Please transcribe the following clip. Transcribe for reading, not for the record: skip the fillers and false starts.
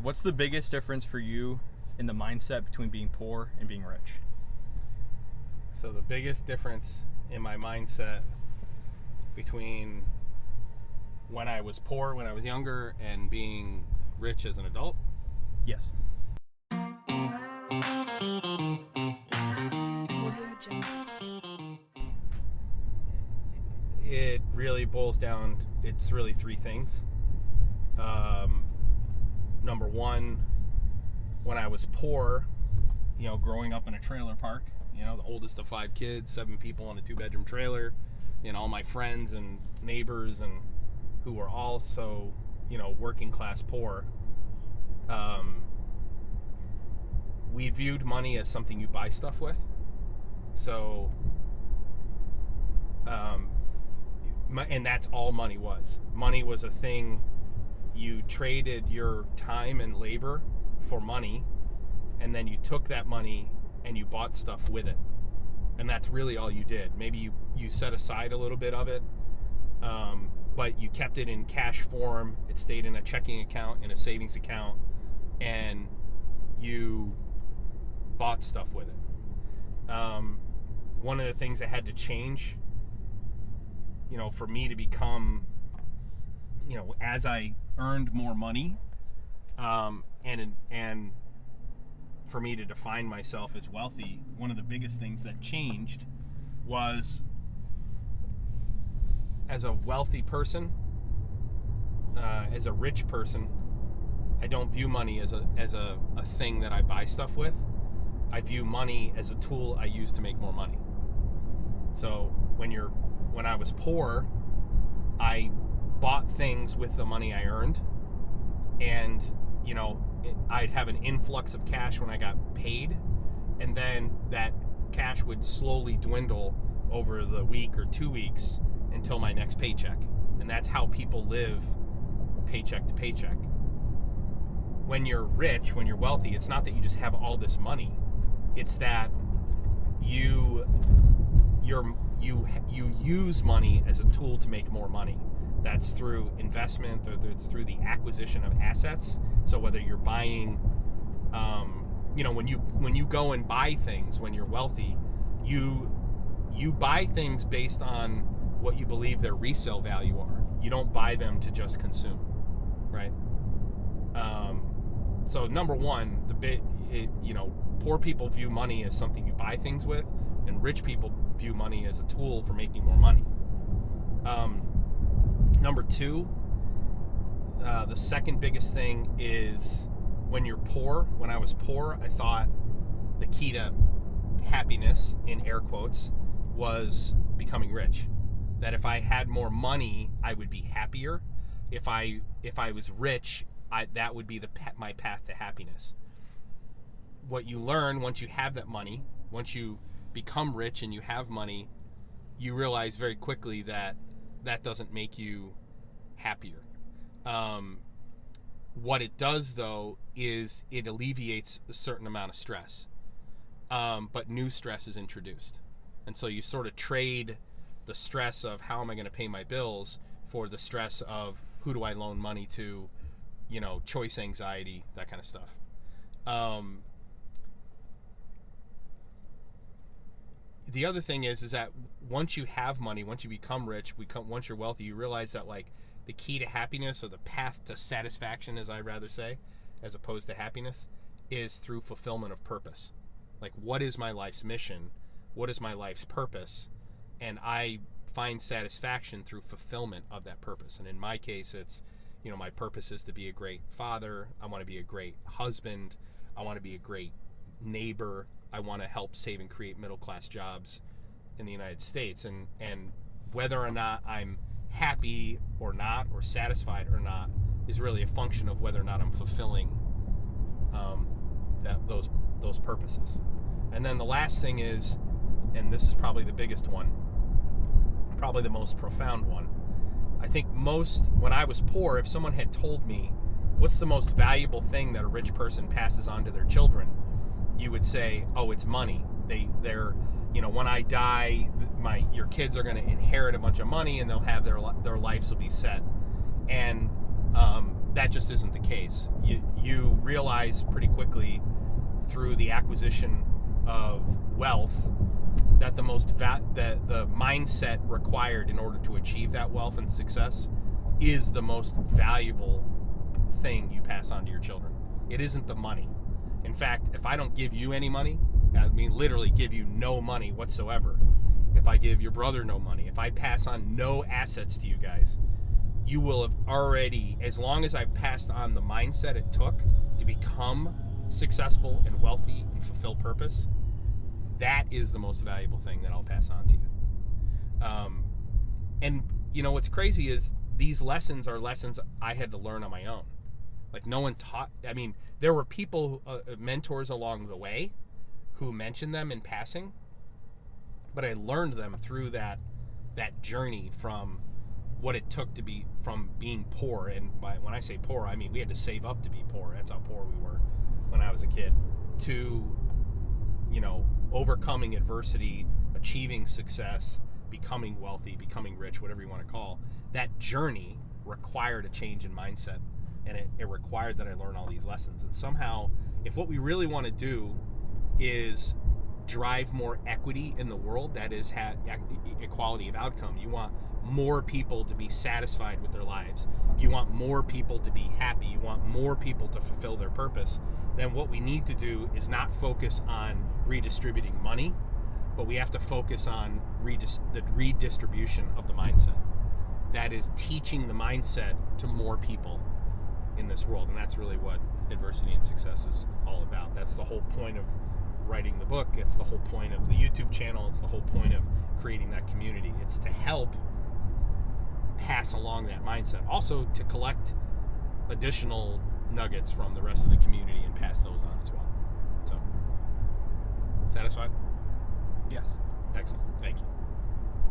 What's the biggest difference for you in the mindset between being poor and being rich? So the biggest difference in my mindset between when I was poor, when I was younger, and being rich as an adult? Yes. It really boils down, it's really three things. Number one, when I was poor, growing up in a trailer park, the oldest of 5 kids, 7 people in a 2-bedroom trailer, all my friends and neighbors and who were also, working class poor, we viewed money as something you buy stuff with. So, and that's all money was. Money was a thing. You traded your time and labor for money, and then you took that money and you bought stuff with it. And that's really all you did. Maybe you set aside a little bit of it, but you kept it in cash form. It stayed in a checking account, in a savings account, and you bought stuff with it. One of the things that had to change, for me to become, as I earned more money, and for me to define myself as wealthy, one of the biggest things that changed was, as a wealthy person, as a rich person, I don't view money as a thing that I buy stuff with. I view money as a tool I use to make more money. So when I was poor, I bought things with the money I earned, and I'd have an influx of cash when I got paid, and then that cash would slowly dwindle over the week or 2 weeks until my next paycheck. And that's how people live, paycheck to paycheck. When you're rich, when you're wealthy, it's not that you just have all this money. It's that you use money as a tool to make more money. That's through investment, or it's through the acquisition of assets. So whether you're buying, when you go and buy things, when you're wealthy, you buy things based on what you believe their resale value are. You don't buy them to just consume, right? So number one, poor people view money as something you buy things with, and rich people view money as a tool for making more money. Number two, the second biggest thing is when you're poor. When I was poor, I thought the key to happiness, in air quotes, was becoming rich. That if I had more money, I would be happier. If I was rich, that would be my path to happiness. What you learn once you have that money, once you become rich and you have money, you realize very quickly that doesn't make you happier. What it does, though, is it alleviates a certain amount of stress, but new stress is introduced. And so you sort of trade the stress of how am I going to pay my bills for the stress of who do I loan money to, choice anxiety, that kind of stuff. The other thing is that once you have money, once you become rich, once you're wealthy, you realize that the key to happiness, or the path to satisfaction, as I rather say, as opposed to happiness, is through fulfillment of purpose. What is my life's mission? What is my life's purpose? And I find satisfaction through fulfillment of that purpose. And in my case, it's, my purpose is to be a great father. I want to be a great husband. I want to be a great neighbor. I want to help save and create middle-class jobs in the United States. And whether or not I'm happy or not, or satisfied or not, is really a function of whether or not I'm fulfilling those purposes. And then the last thing is, and this is probably the biggest one, probably the most profound one, I think when I was poor, if someone had told me, what's the most valuable thing that a rich person passes on to their children, you would say, oh, it's money. They're when I die, your kids are going to inherit a bunch of money, and they'll have their lives will be set. And that just isn't the case. You realize pretty quickly through the acquisition of wealth that the mindset required in order to achieve that wealth and success is the most valuable thing you pass on to your children. It isn't the money. In fact, if I don't give you any money, I mean literally give you no money whatsoever, if I give your brother no money, if I pass on no assets to you guys, you will have already, as long as I've passed on the mindset it took to become successful and wealthy and fulfill purpose, that is the most valuable thing that I'll pass on to you. And you know what's crazy is these lessons are lessons I had to learn on my own. Like no one taught. I mean, there were people, mentors along the way, who mentioned them in passing, but I learned them through that journey from what it took to be from being poor. And when I say poor, I mean we had to save up to be poor. That's how poor we were when I was a kid. To, you know, overcoming adversity, achieving success, becoming wealthy, becoming rich, whatever you want to call. That journey required a change in mindset, and it required that I learn all these lessons. And somehow, if what we really want to do is drive more equity in the world, that is equality of outcome. You want more people to be satisfied with their lives. You want more people to be happy. You want more people to fulfill their purpose. Then what we need to do is not focus on redistributing money, but we have to focus on the redistribution of the mindset. That is teaching the mindset to more people in this world. And that's really what adversity and success is all about. That's the whole point of writing the book. It's the whole point of the YouTube channel. It's the whole point of creating that community. It's to help pass along that mindset. Also to collect additional nuggets from the rest of the community and pass those on as well. So, satisfied? Yes. Excellent. Thank you.